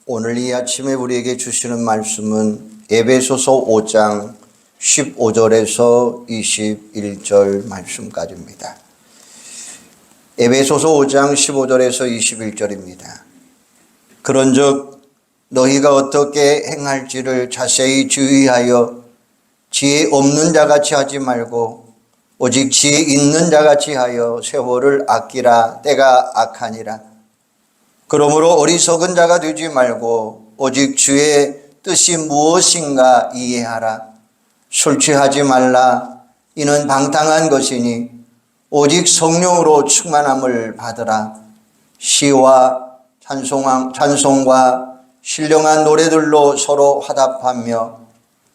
오늘 이 아침에 우리에게 주시는 말씀은 에베소서 5장 15절에서 21절 말씀까지입니다. 에베소서 5장 15절에서 21절입니다. 그런즉 너희가 어떻게 행할지를 자세히 주의하여 지혜 없는 자같이 하지 말고 오직 지혜 있는 자같이 하여 세월을 아끼라. 때가 악하니라. 그러므로 어리석은 자가 되지 말고 오직 주의 뜻이 무엇인가 이해하라. 술 취하지 말라. 이는 방탕한 것이니 오직 성령으로 충만함을 받으라. 시와 찬송과 신령한 노래들로 서로 화답하며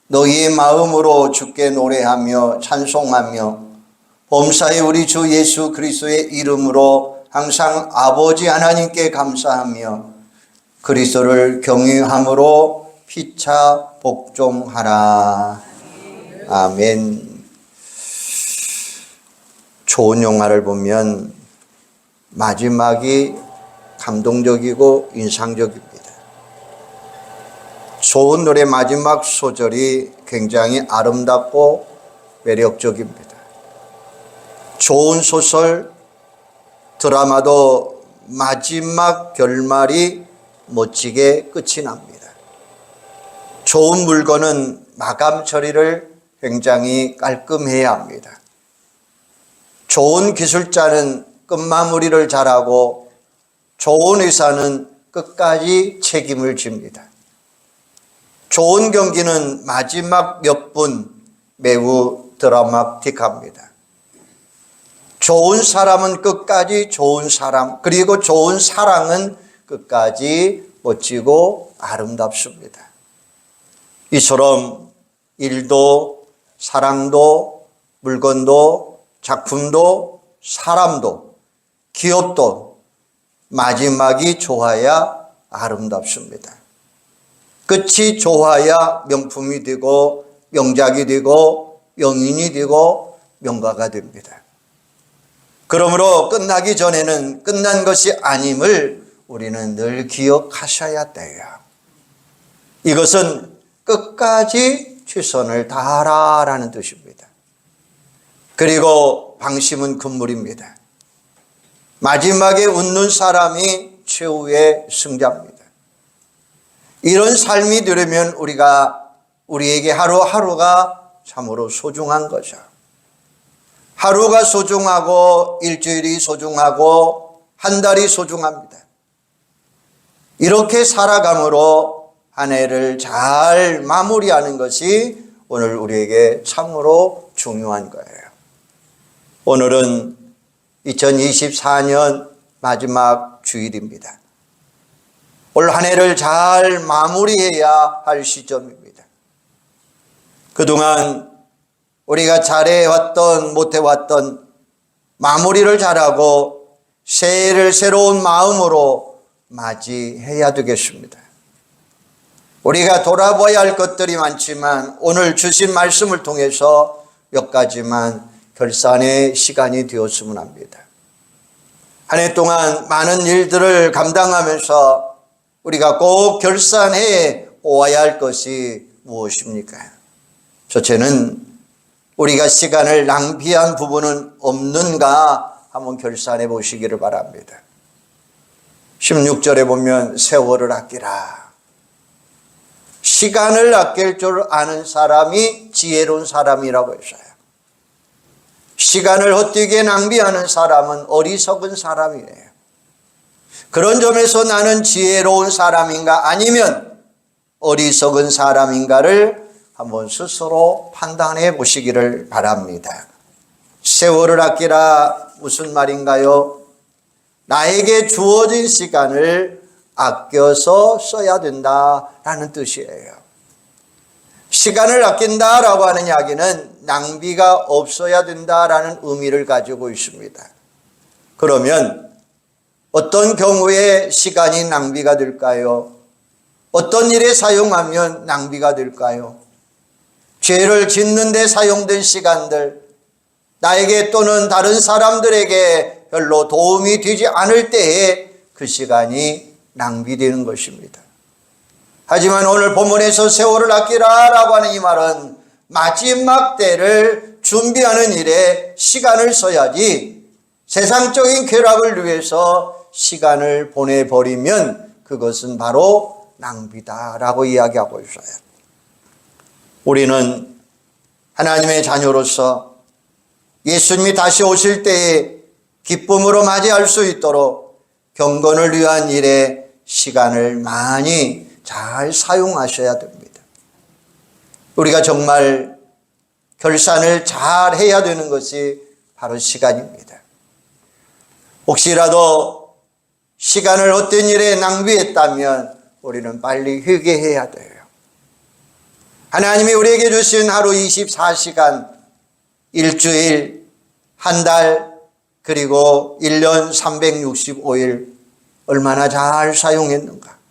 너희의 마음으로 주께 노래하며 찬송하며 범사에 우리 주 예수 그리스도의 이름으로 항상 아버지 하나님께 감사하며 그리스도를 경외함으로 피차 복종하라. 아멘. 좋은 영화를 보면 마지막이 감동적이고 인상적입니다. 좋은 노래 마지막 소절이 굉장히 아름답고 매력적입니다. 좋은 소설, 드라마도 마지막 결말이 멋지게 끝이 납니다. 좋은 물건은 마감 처리를 굉장히 깔끔해야 합니다. 좋은 기술자는 끝마무리를 잘하고 좋은 의사는 끝까지 책임을 집니다. 좋은 경기는 마지막 몇 분 매우 드라마틱합니다. 좋은 사람은 끝까지 좋은 사람, 그리고 좋은 사랑은 끝까지 멋지고 아름답습니다. 이처럼 일도, 사랑도, 물건도, 작품도, 사람도, 기업도 마지막이 좋아야 아름답습니다. 끝이 좋아야 명품이 되고 명작이 되고 명인이 되고 명가가 됩니다. 그러므로 끝나기 전에는 끝난 것이 아님을 우리는 늘 기억하셔야 돼요. 이것은 끝까지 최선을 다하라라는 뜻입니다. 그리고 방심은 금물입니다. 마지막에 웃는 사람이 최후의 승자입니다. 이런 삶이 되려면 우리에게 하루하루가 참으로 소중한 거죠. 하루가 소중하고 일주일이 소중하고 한 달이 소중합니다. 이렇게 살아감으로 한 해를 잘 마무리하는 것이 오늘 우리에게 참으로 중요한 거예요. 오늘은 2024년 마지막 주일입니다. 올 한 해를 잘 마무리해야 할 시점입니다. 그동안 우리가 잘해왔던 못해왔던 마무리를 잘하고 새해를 새로운 마음으로 맞이해야 되겠습니다. 우리가 돌아봐야 할 것들이 많지만 오늘 주신 말씀을 통해서 몇 가지만 결산의 시간이 되었으면 합니다. 한 해 동안 많은 일들을 감당하면서 우리가 꼭 결산해 오아야 할 것이 무엇입니까? 첫째는 우리가 시간을 낭비한 부분은 없는가 한번 결산해 보시기를 바랍니다. 16절에 보면 세월을 아끼라. 시간을 아낄 줄 아는 사람이 지혜로운 사람이라고 했어요. 시간을 헛되게 낭비하는 사람은 어리석은 사람이에요. 그런 점에서 나는 지혜로운 사람인가 아니면 어리석은 사람인가를 한번 스스로 판단해 보시기를 바랍니다. 세월을 아끼라 무슨 말인가요? 나에게 주어진 시간을 아껴서 써야 된다라는 뜻이에요. 시간을 아낀다라고 하는 이야기는 낭비가 없어야 된다라는 의미를 가지고 있습니다. 그러면 어떤 경우에 시간이 낭비가 될까요? 어떤 일에 사용하면 낭비가 될까요? 죄를 짓는 데 사용된 시간들, 나에게 또는 다른 사람들에게 별로 도움이 되지 않을 때에 그 시간이 낭비되는 것입니다. 하지만 오늘 본문에서 세월을 아끼라라고 하는 이 말은 마지막 때를 준비하는 일에 시간을 써야지 세상적인 쾌락을 위해서 시간을 보내버리면 그것은 바로 낭비다라고 이야기하고 있어요. 우리는 하나님의 자녀로서 예수님이 다시 오실 때에 기쁨으로 맞이할 수 있도록 경건을 위한 일에 시간을 많이 잘 사용하셔야 됩니다. 우리가 정말 결산을 잘 해야 되는 것이 바로 시간입니다. 혹시라도 시간을 어떤 일에 낭비했다면 우리는 빨리 회개해야 돼요. 하나님이 우리에게 주신 하루 24시간, 일주일, 한 달, 그리고 1년 365일 얼마나 잘 사용했는가.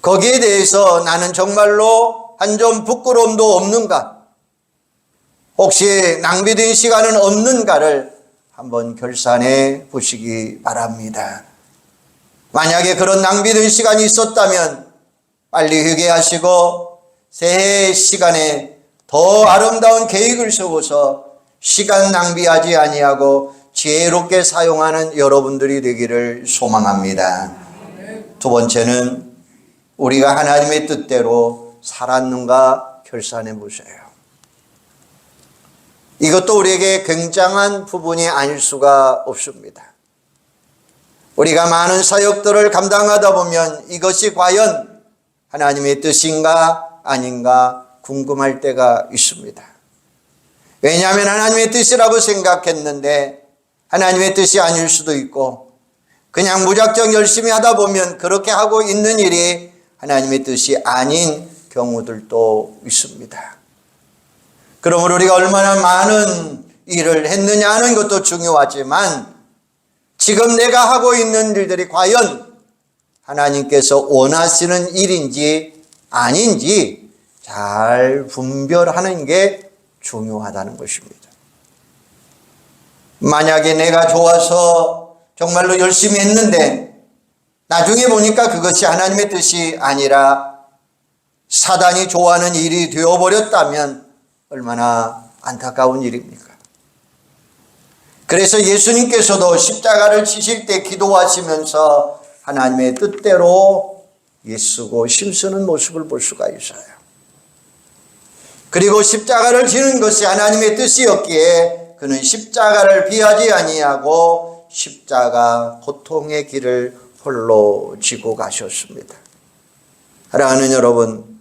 거기에 대해서 나는 정말로 한 점 부끄러움도 없는가, 혹시 낭비된 시간은 없는가를 한번 결산해 보시기 바랍니다. 만약에 그런 낭비된 시간이 있었다면 빨리 회개하시고 새해 시간에 더 아름다운 계획을 세워서 시간 낭비하지 아니하고 지혜롭게 사용하는 여러분들이 되기를 소망합니다. 두 번째는 우리가 하나님의 뜻대로 살았는가 결산해 보세요. 이것도 우리에게 굉장한 부분이 아닐 수가 없습니다. 우리가 많은 사역들을 감당하다 보면 이것이 과연 하나님의 뜻인가 아닌가 궁금할 때가 있습니다. 왜냐하면 하나님의 뜻이라고 생각했는데 하나님의 뜻이 아닐 수도 있고, 그냥 무작정 열심히 하다 보면 그렇게 하고 있는 일이 하나님의 뜻이 아닌 경우들도 있습니다. 그러므로 우리가 얼마나 많은 일을 했느냐 하는 것도 중요하지만 지금 내가 하고 있는 일들이 과연 하나님께서 원하시는 일인지 아닌지 잘 분별하는 게 중요하다는 것입니다. 만약에 내가 좋아서 정말로 열심히 했는데 나중에 보니까 그것이 하나님의 뜻이 아니라 사단이 좋아하는 일이 되어버렸다면 얼마나 안타까운 일입니까? 그래서 예수님께서도 십자가를 지실 때 기도하시면서 하나님의 뜻대로 애쓰고 힘쓰는 모습을 볼 수가 있어요. 그리고 십자가를 지는 것이 하나님의 뜻이었기에 그는 십자가를 비하지 아니하고 십자가 고통의 길을 홀로 지고 가셨습니다. 사랑하는 여러분,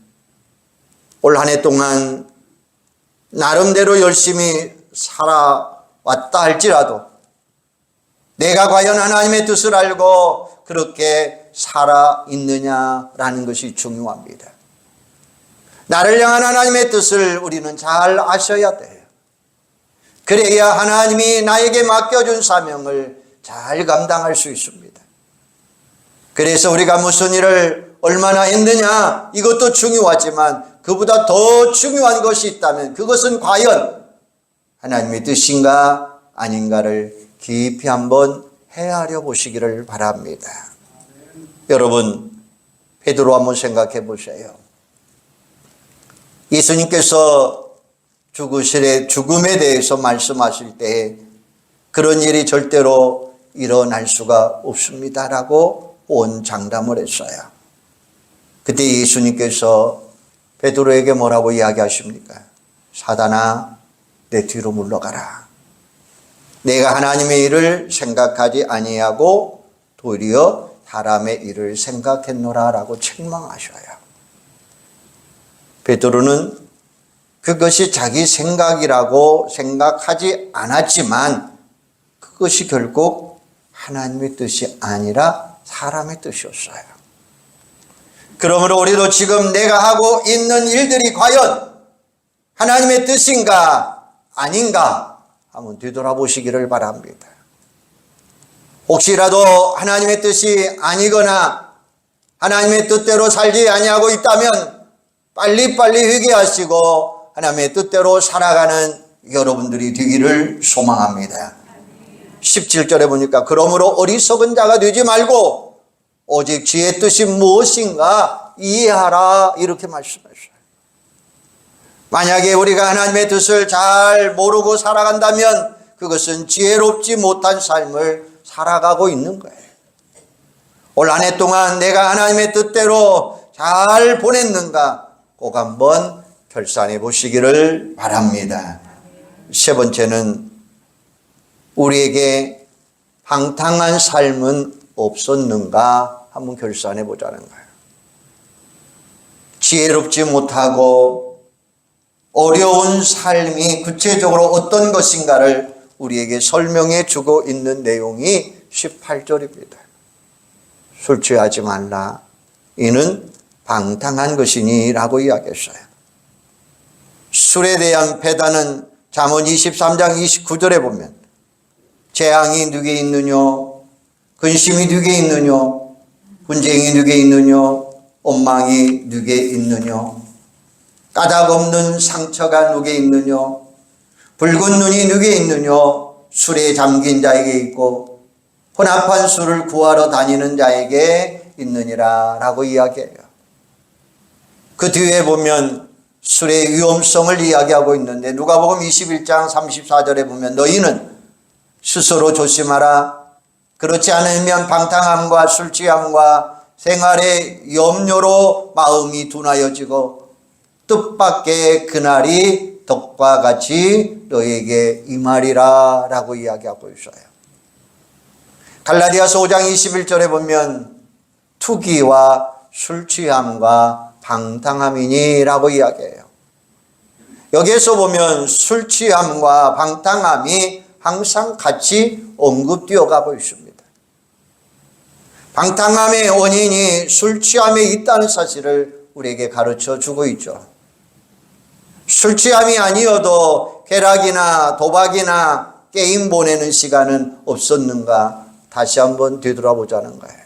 올 한 해 동안 나름대로 열심히 살아왔다 할지라도 내가 과연 하나님의 뜻을 알고 그렇게 살아있느냐라는 것이 중요합니다. 나를 향한 하나님의 뜻을 우리는 잘 아셔야 돼요. 그래야 하나님이 나에게 맡겨준 사명을 잘 감당할 수 있습니다. 그래서 우리가 무슨 일을 얼마나 했느냐 이것도 중요하지만 그보다 더 중요한 것이 있다면 그것은 과연 하나님의 뜻인가 아닌가를 깊이 한번 헤아려 보시기를 바랍니다. 여러분, 베드로 한번 생각해 보세요. 예수님께서 죽음에 대해서 말씀하실 때 그런 일이 절대로 일어날 수가 없습니다라고 온 장담을 했어요. 그때 예수님께서 베드로에게 뭐라고 이야기하십니까? 사단아, 내 뒤로 물러가라. 내가 하나님의 일을 생각하지 아니하고 도리어 사람의 일을 생각했노라 라고 책망하셔요. 베드로는 그것이 자기 생각이라고 생각하지 않았지만 그것이 결국 하나님의 뜻이 아니라 사람의 뜻이었어요. 그러므로 우리도 지금 내가 하고 있는 일들이 과연 하나님의 뜻인가 아닌가 한번 뒤돌아보시기를 바랍니다. 혹시라도 하나님의 뜻이 아니거나 하나님의 뜻대로 살지 아니하고 있다면 빨리빨리 회개하시고 하나님의 뜻대로 살아가는 여러분들이 되기를 소망합니다. 17절에 보니까 그러므로 어리석은 자가 되지 말고 오직 주의 뜻이 무엇인가 이해하라 이렇게 말씀하셨어요. 만약에 우리가 하나님의 뜻을 잘 모르고 살아간다면 그것은 지혜롭지 못한 삶을 살아가고 있는 거예요. 올 한 해 동안 내가 하나님의 뜻대로 잘 보냈는가 꼭 한번 결산해 보시기를 바랍니다. 세 번째는 우리에게 방탕한 삶은 없었는가 한번 결산해 보자는 거예요. 지혜롭지 못하고 어려운 삶이 구체적으로 어떤 것인가를 우리에게 설명해 주고 있는 내용이 18절입니다. 술 취하지 말라. 이는 방탕한 것이니 라고 이야기했어요. 술에 대한 배단은 잠언 23장 29절에 보면 재앙이 누게 있느냐, 근심이 누게 있느냐, 분쟁이 누게 있느냐, 원망이 누게 있느냐, 까닭 없는 상처가 누게 있느냐, 붉은 눈이 누게 있느냐, 술에 잠긴 자에게 있고 혼합한 술을 구하러 다니는 자에게 있느니라 라고 이야기해요. 그 뒤에 보면 술의 위험성을 이야기하고 있는데 누가복음 21장 34절에 보면 너희는 스스로 조심하라. 그렇지 않으면 방탕함과 술 취함과 생활의 염려로 마음이 둔하여지고 뜻밖의 그날이 덕과 같이 너에게 임하리라 라고 이야기하고 있어요. 갈라디아서 5장 21절에 보면 투기와 술 취함과 방탕함이니 라고 이야기해요. 여기에서 보면 술 취함과 방탕함이 항상 같이 언급되어 가고 있습니다. 방탕함의 원인이 술 취함에 있다는 사실을 우리에게 가르쳐 주고 있죠. 술 취함이 아니어도 쾌락이나 도박이나 게임 보내는 시간은 없었는가 다시 한번 되돌아보자는 거예요.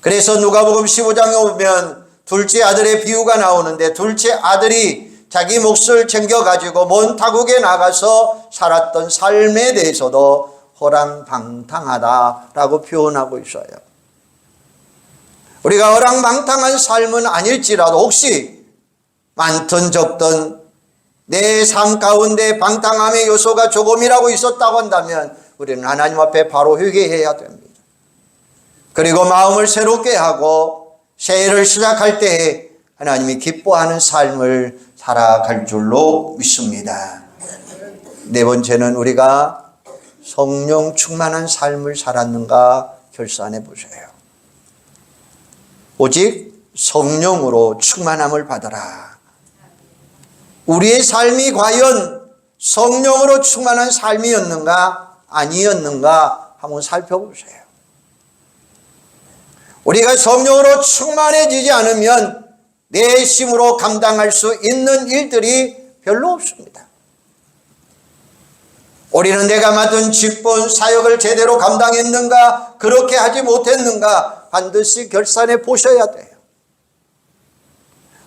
그래서 누가복음 15장에 보면 둘째 아들의 비유가 나오는데 둘째 아들이 자기 몫을 챙겨가지고 먼 타국에 나가서 살았던 삶에 대해서도 허랑방탕하다라고 표현하고 있어요. 우리가 허랑방탕한 삶은 아닐지라도 혹시 많든 적든 내 삶 가운데 방탕함의 요소가 조금이라도 있었다고 한다면 우리는 하나님 앞에 바로 회개해야 됩니다. 그리고 마음을 새롭게 하고 새해를 시작할 때 하나님이 기뻐하는 삶을 살아갈 줄로 믿습니다. 네 번째는 우리가 성령 충만한 삶을 살았는가 결산해 보세요. 오직 성령으로 충만함을 받아라. 우리의 삶이 과연 성령으로 충만한 삶이었는가 아니었는가 한번 살펴보세요. 우리가 성령으로 충만해지지 않으면 내 힘으로 감당할 수 있는 일들이 별로 없습니다. 우리는 내가 맡은 직분 사역을 제대로 감당했는가 그렇게 하지 못했는가 반드시 결산해 보셔야 돼요.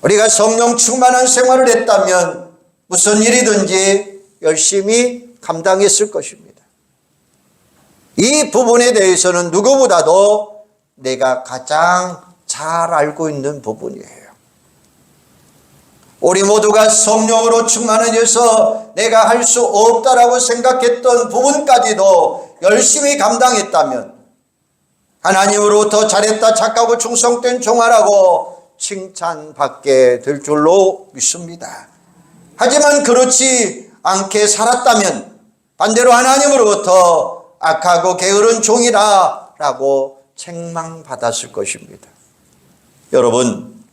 우리가 성령 충만한 생활을 했다면 무슨 일이든지 열심히 감당했을 것입니다. 이 부분에 대해서는 누구보다도 내가 가장 잘 알고 있는 부분이에요. 우리 모두가 성령으로 충만해져서 내가 할 수 없다라고 생각했던 부분까지도 열심히 감당했다면 하나님으로부터 잘했다 착하고 충성된 종아라고 칭찬받게 될 줄로 믿습니다. 하지만 그렇지 않게 살았다면 반대로 하나님으로부터 악하고 게으른 종이라 라고 책망받았을 것입니다. 여러분,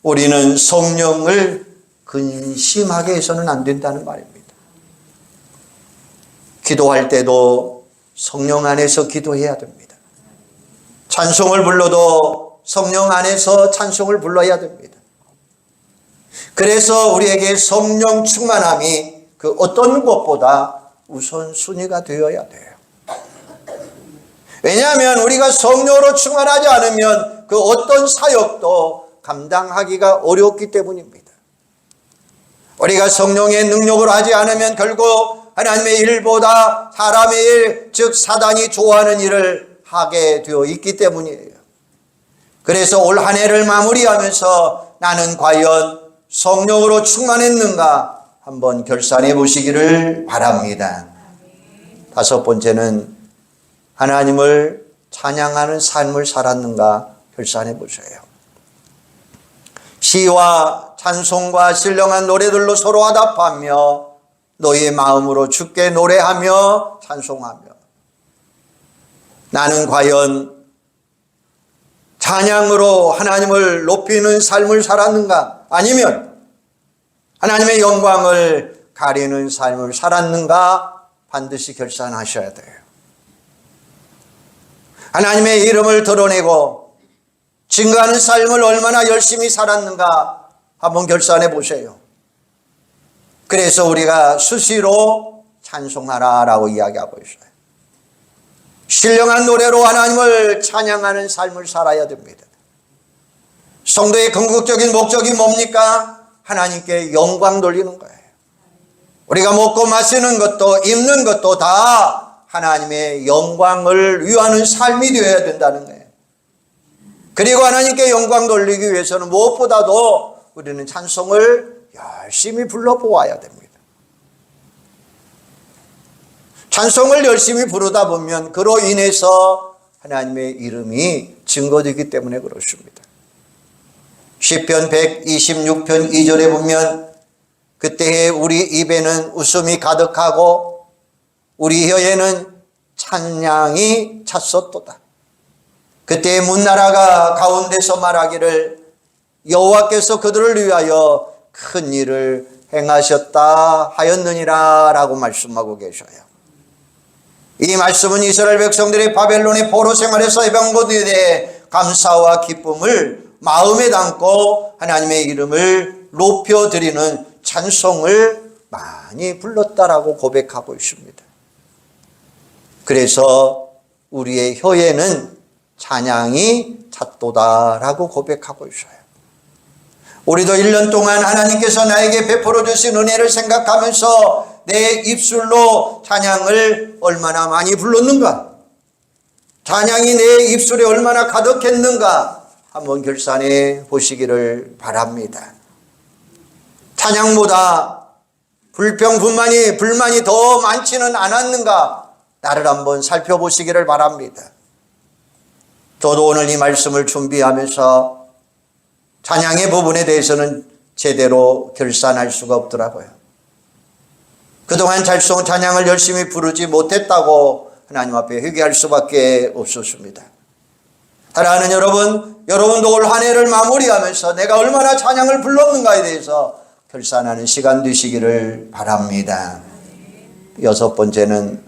우리는 성령을 근심하게 해서는 안 된다는 말입니다. 기도할 때도 성령 안에서 기도해야 됩니다. 찬송을 불러도 성령 안에서 찬송을 불러야 됩니다. 그래서 우리에게 성령 충만함이 그 어떤 것보다 우선순위가 되어야 돼요. 왜냐하면 우리가 성령으로 충만하지 않으면 그 어떤 사역도 감당하기가 어렵기 때문입니다. 우리가 성령의 능력으로 하지 않으면 결국 하나님의 일보다 사람의 일, 즉 사단이 좋아하는 일을 하게 되어 있기 때문이에요. 그래서 올 한 해를 마무리하면서 나는 과연 성령으로 충만했는가 한번 결산해 보시기를 바랍니다. 다섯 번째는 하나님을 찬양하는 삶을 살았는가 결산해 보세요. 시와 찬송과 신령한 노래들로 서로 화답하며 너희의 마음으로 주께 노래하며 찬송하며 나는 과연 찬양으로 하나님을 높이는 삶을 살았는가 아니면 하나님의 영광을 가리는 삶을 살았는가 반드시 결산하셔야 돼요. 하나님의 이름을 드러내고 증거하는 삶을 얼마나 열심히 살았는가 한번 결산해 보세요. 그래서 우리가 수시로 찬송하라라고 이야기하고 있어요. 신령한 노래로 하나님을 찬양하는 삶을 살아야 됩니다. 성도의 궁극적인 목적이 뭡니까? 하나님께 영광 돌리는 거예요. 우리가 먹고 마시는 것도 입는 것도 다 하나님의 영광을 위하는 삶이 되어야 된다는 거예요. 그리고 하나님께 영광 돌리기 위해서는 무엇보다도 우리는 찬송을 열심히 불러보아야 됩니다. 찬송을 열심히 부르다 보면 그로 인해서 하나님의 이름이 증거되기 때문에 그렇습니다. 시편 126편 2절에 보면 그때에 우리 입에는 웃음이 가득하고 우리 혀에는 찬양이 찼었도다. 그때에 문나라가 가운데서 말하기를 여호와께서 그들을 위하여 큰 일을 행하셨다 하였느니라 라고 말씀하고 계셔요. 이 말씀은 이스라엘 백성들이 바벨론의 포로 생활에서 해방받은 데에 감사와 기쁨을 마음에 담고 하나님의 이름을 높여드리는 찬송을 많이 불렀다라고 고백하고 있습니다. 그래서 우리의 혀에는 찬양이 찼도다라고 고백하고 있어요. 우리도 1년 동안 하나님께서 나에게 베풀어 주신 은혜를 생각하면서 내 입술로 찬양을 얼마나 많이 불렀는가, 찬양이 내 입술에 얼마나 가득했는가 한번 결산해 보시기를 바랍니다. 찬양보다 불만이 더 많지는 않았는가 나를 한번 살펴보시기를 바랍니다. 저도 오늘 이 말씀을 준비하면서 찬양의 부분에 대해서는 제대로 결산할 수가 없더라고요. 그동안 찬양을 열심히 부르지 못했다고 하나님 앞에 회개할 수밖에 없었습니다. 사랑하는 여러분도 올 한 해를 마무리하면서 내가 얼마나 찬양을 불렀는가에 대해서 결산하는 시간 되시기를 바랍니다. 여섯 번째는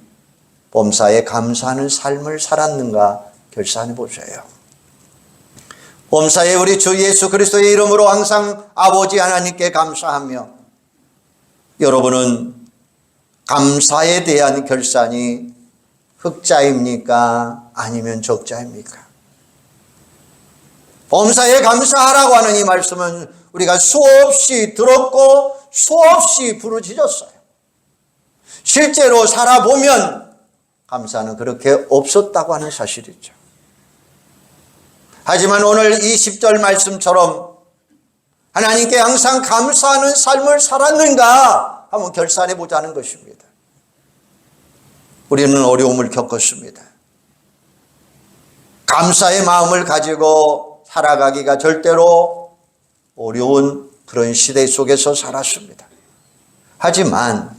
범사에 감사하는 삶을 살았는가 결산해 보세요. 범사에 우리 주 예수 그리스도의 이름으로 항상 아버지 하나님께 감사하며 여러분은 감사에 대한 결산이 흑자입니까? 아니면 적자입니까? 범사에 감사하라고 하는 이 말씀은 우리가 수없이 들었고 수없이 부르짖었어요. 실제로 살아보면 감사는 그렇게 없었다고 하는 사실이죠. 하지만 오늘 이 10절 말씀처럼 하나님께 항상 감사하는 삶을 살았는가 한번 결산해 보자는 것입니다. 우리는 어려움을 겪었습니다. 감사의 마음을 가지고 살아가기가 절대로 어려운 그런 시대 속에서 살았습니다. 하지만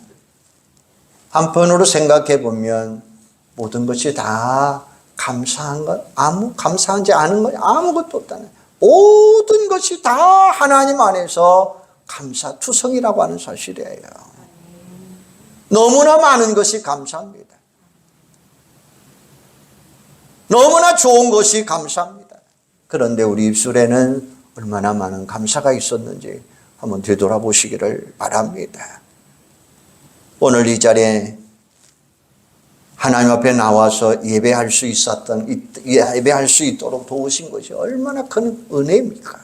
한편으로 생각해 보면 모든 것이 다 감사한 것, 감사하지 않은 것 아무것도 없다는, 모든 것이 다 하나님 안에서 감사투성이라고 하는 사실이에요. 너무나 많은 것이 감사합니다. 너무나 좋은 것이 감사합니다. 그런데 우리 입술에는 얼마나 많은 감사가 있었는지 한번 되돌아보시기를 바랍니다. 오늘 이 자리에 하나님 앞에 나와서 예배할 수 있도록 도우신 것이 얼마나 큰 은혜입니까?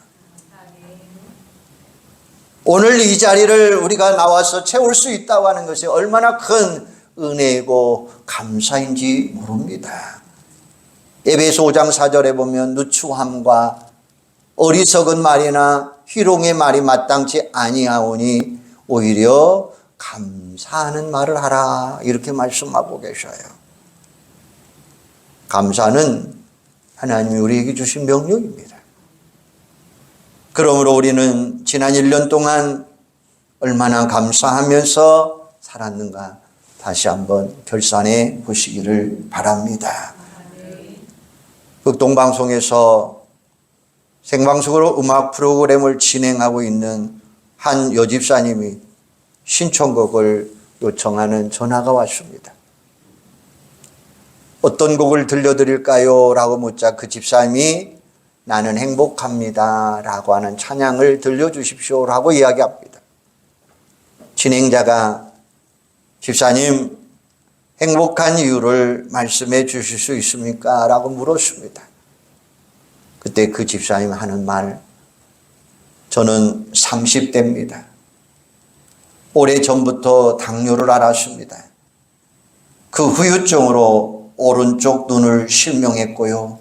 오늘 이 자리를 우리가 나와서 채울 수 있다고 하는 것이 얼마나 큰 은혜이고 감사인지 모릅니다. 에베소 5장 4절에 보면 누추함과 어리석은 말이나 희롱의 말이 마땅치 아니하오니 오히려 감사하는 말을 하라, 이렇게 말씀하고 계셔요. 감사는 하나님이 우리에게 주신 명령입니다. 그러므로 우리는 지난 1년 동안 얼마나 감사하면서 살았는가 다시 한번 결산해 보시기를 바랍니다. 극동방송에서 생방송으로 음악 프로그램을 진행하고 있는 한 여집사님이 신청곡을 요청하는 전화가 왔습니다. 어떤 곡을 들려드릴까요? 라고 묻자 그 집사님이 나는 행복합니다 라고 하는 찬양을 들려주십시오 라고 이야기합니다. 진행자가 집사님 행복한 이유를 말씀해 주실 수 있습니까? 라고 물었습니다. 그때 그 집사님 하는 말, 저는 30대입니다. 오래전부터 당뇨를 앓았습니다. 그 후유증으로 오른쪽 눈을 실명했고요.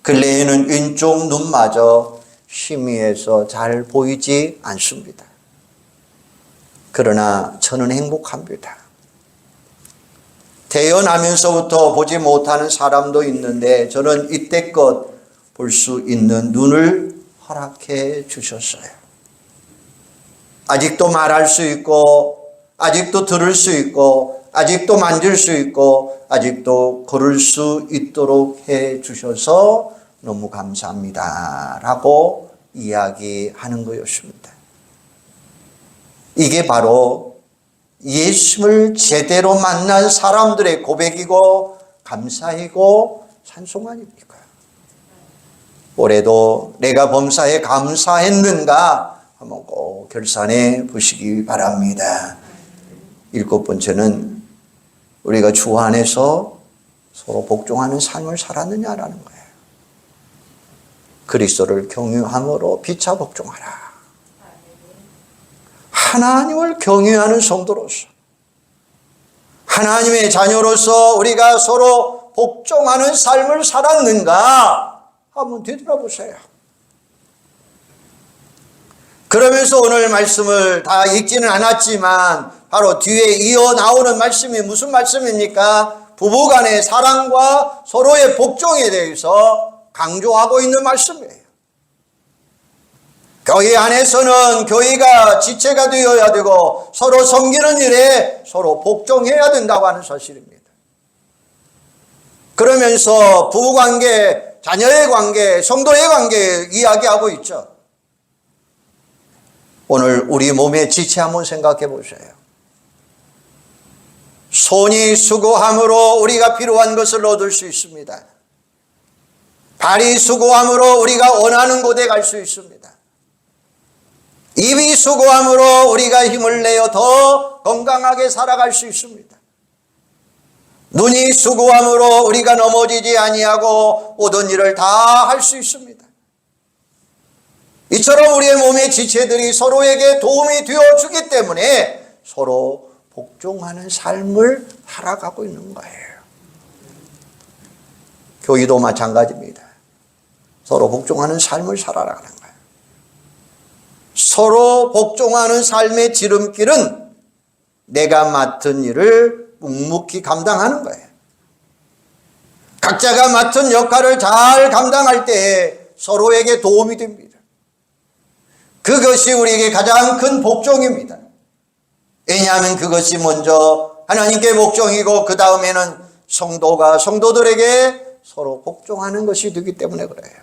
근래에는 왼쪽 눈마저 희미해서 잘 보이지 않습니다. 그러나 저는 행복합니다. 태어나면서부터 보지 못하는 사람도 있는데 저는 이때껏 볼 수 있는 눈을 허락해 주셨어요. 아직도 말할 수 있고, 아직도 들을 수 있고, 아직도 만질 수 있고, 아직도 걸을 수 있도록 해 주셔서 너무 감사합니다 라고 이야기하는 거였습니다. 이게 바로 예수를 제대로 만난 사람들의 고백이고 감사이고 찬송 아닙니까? 올해도 내가 범사에 감사했는가 한번 꼭 결산해 보시기 바랍니다. 7번째는 우리가 주 안에서 서로 복종하는 삶을 살았느냐라는 거예요. 그리스도를 경유함으로 피차 복종하라. 하나님을 경유하는 성도로서, 하나님의 자녀로서 우리가 서로 복종하는 삶을 살았는가 한번 되돌아보세요. 그러면서 오늘 말씀을 다 읽지는 않았지만 바로 뒤에 이어 나오는 말씀이 무슨 말씀입니까? 부부간의 사랑과 서로의 복종에 대해서 강조하고 있는 말씀이에요. 교회 안에서는 교회가 지체가 되어야 되고 서로 섬기는 일에 서로 복종해야 된다고 하는 사실입니다. 그러면서 부부관계, 자녀의 관계, 성도의 관계 이야기하고 있죠. 오늘 우리 몸의 지체 한번 생각해 보세요. 손이 수고함으로 우리가 필요한 것을 얻을 수 있습니다. 발이 수고함으로 우리가 원하는 곳에 갈 수 있습니다. 입이 수고함으로 우리가 힘을 내어 더 건강하게 살아갈 수 있습니다. 눈이 수고함으로 우리가 넘어지지 아니하고 모든 일을 다 할 수 있습니다. 이처럼 우리의 몸의 지체들이 서로에게 도움이 되어주기 때문에 서로 복종하는 삶을 살아가고 있는 거예요. 교회도 마찬가지입니다. 서로 복종하는 삶을 살아가는 거예요. 서로 복종하는 삶의 지름길은 내가 맡은 일을 묵묵히 감당하는 거예요. 각자가 맡은 역할을 잘 감당할 때 서로에게 도움이 됩니다. 그것이 우리에게 가장 큰 복종입니다. 왜냐하면 그것이 먼저 하나님께 복종이고 그 다음에는 성도가 성도들에게 서로 복종하는 것이 되기 때문에 그래요.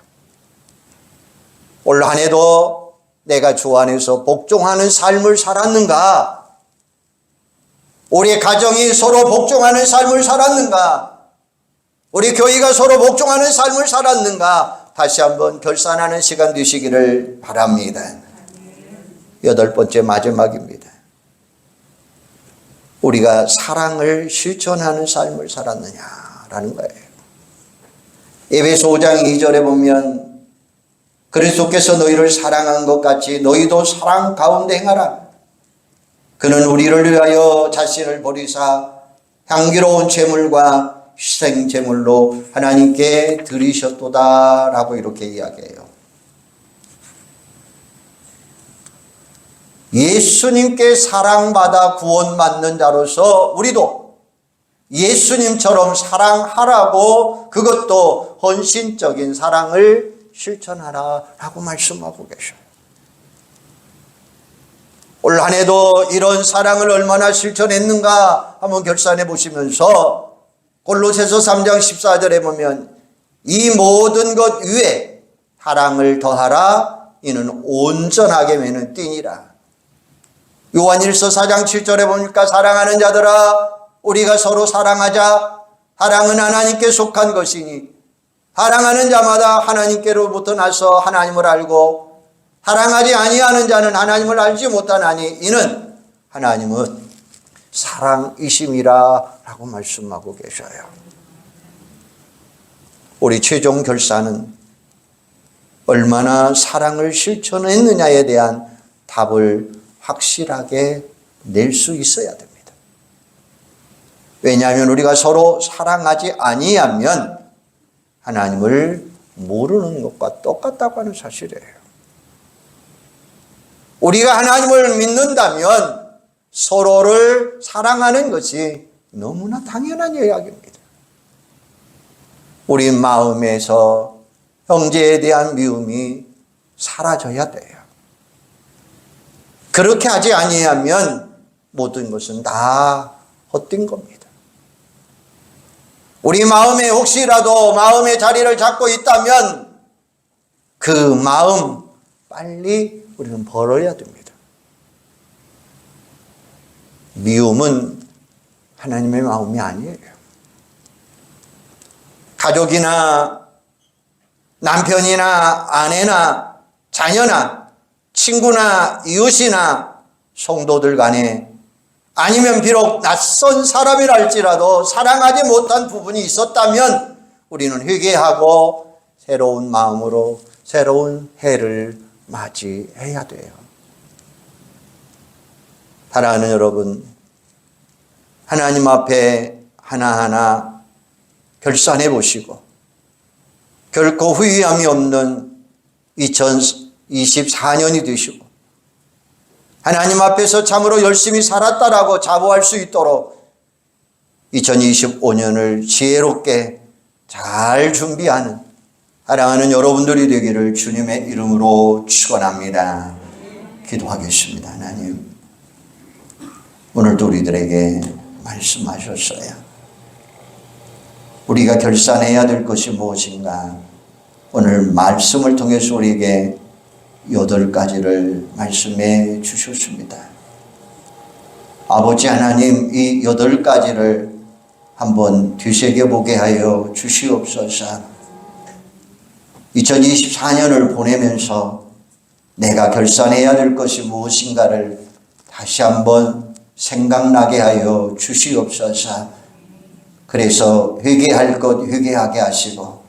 올 한 해도 내가 주 안에서 복종하는 삶을 살았는가? 우리 가정이 서로 복종하는 삶을 살았는가? 우리 교회가 서로 복종하는 삶을 살았는가? 다시 한번 결산하는 시간 되시기를 바랍니다. 8번째 마지막입니다. 우리가 사랑을 실천하는 삶을 살았느냐라는 거예요. 에베소 5장 2절에 보면 그리스도께서 너희를 사랑한 것 같이 너희도 사랑 가운데 행하라. 그는 우리를 위하여 자신을 버리사 향기로운 제물과 희생제물로 하나님께 드리셨도다 라고 이렇게 이야기해요. 예수님께 사랑받아 구원받는 자로서 우리도 예수님처럼 사랑하라고, 그것도 헌신적인 사랑을 실천하라라고 말씀하고 계셔요. 올 한 해도 이런 사랑을 얼마나 실천했는가 한번 결산해 보시면서 골로새서 3장 14절에 보면 이 모든 것 위에 사랑을 더하라, 이는 온전하게 매는 띠니라. 요한일서 4장 7절에 보니까 사랑하는 자들아 우리가 서로 사랑하자. 사랑은 하나님께 속한 것이니 사랑하는 자마다 하나님께로부터 나서 하나님을 알고 사랑하지 아니하는 자는 하나님을 알지 못하나니 이는 하나님은 사랑이심이라 라고 말씀하고 계셔요. 우리 최종 결산은 얼마나 사랑을 실천했느냐에 대한 답을 확실하게 낼 수 있어야 됩니다. 왜냐하면 우리가 서로 사랑하지 아니하면 하나님을 모르는 것과 똑같다고 하는 사실이에요. 우리가 하나님을 믿는다면 서로를 사랑하는 것이 너무나 당연한 이야기입니다. 우리 마음에서 형제에 대한 미움이 사라져야 돼요. 그렇게 하지 아니하면 모든 것은 다 헛된 겁니다. 우리 마음에 혹시라도 마음의 자리를 잡고 있다면 그 마음 빨리 우리는 벌어야 됩니다. 미움은 하나님의 마음이 아니에요. 가족이나 남편이나 아내나 자녀나 친구나 이웃이나 성도들 간에 아니면 비록 낯선 사람이라 할지라도 사랑하지 못한 부분이 있었다면 우리는 회개하고 새로운 마음으로 새로운 해를 맞이해야 돼요. 사랑하는 여러분, 하나님 앞에 하나하나 결산해 보시고 결코 후회함이 없는 2024년이 되시고 하나님 앞에서 참으로 열심히 살았다라고 자부할 수 있도록 2025년을 지혜롭게 잘 준비하는 사랑하는 여러분들이 되기를 주님의 이름으로 축원합니다. 기도하겠습니다. 하나님, 오늘도 우리들에게 말씀하셨어요. 우리가 결산해야 될 것이 무엇인가? 오늘 말씀을 통해서 우리에게 8가지를 말씀해 주셨습니다. 아버지 하나님, 이 8가지를 한번 되새겨보게 하여 주시옵소서. 2024년을 보내면서 내가 결산해야 될 것이 무엇인가를 다시 한번 생각나게 하여 주시옵소서. 그래서 회개할 것 회개하게 하시고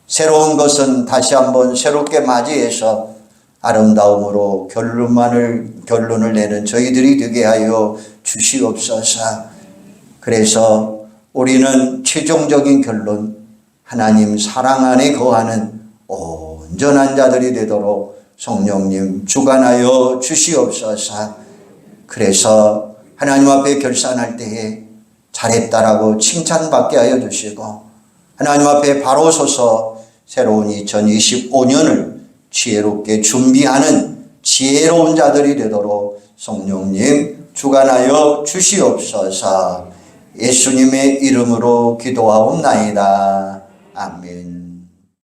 새로운 것은 다시 한번 새롭게 맞이해서 아름다움으로 결론을 내는 저희들이 되게 하여 주시옵소서. 그래서 우리는 최종적인 결론, 하나님 사랑 안에 거하는 온전한 자들이 되도록 성령님 주관하여 주시옵소서. 그래서 하나님 앞에 결산할 때에 잘했다라고 칭찬받게 하여 주시고 하나님 앞에 바로 서서 새로운 2025년을 지혜롭게 준비하는 지혜로운 자들이 되도록 성령님 주관하여 주시옵소서. 예수님의 이름으로 기도하옵나이다. 아멘.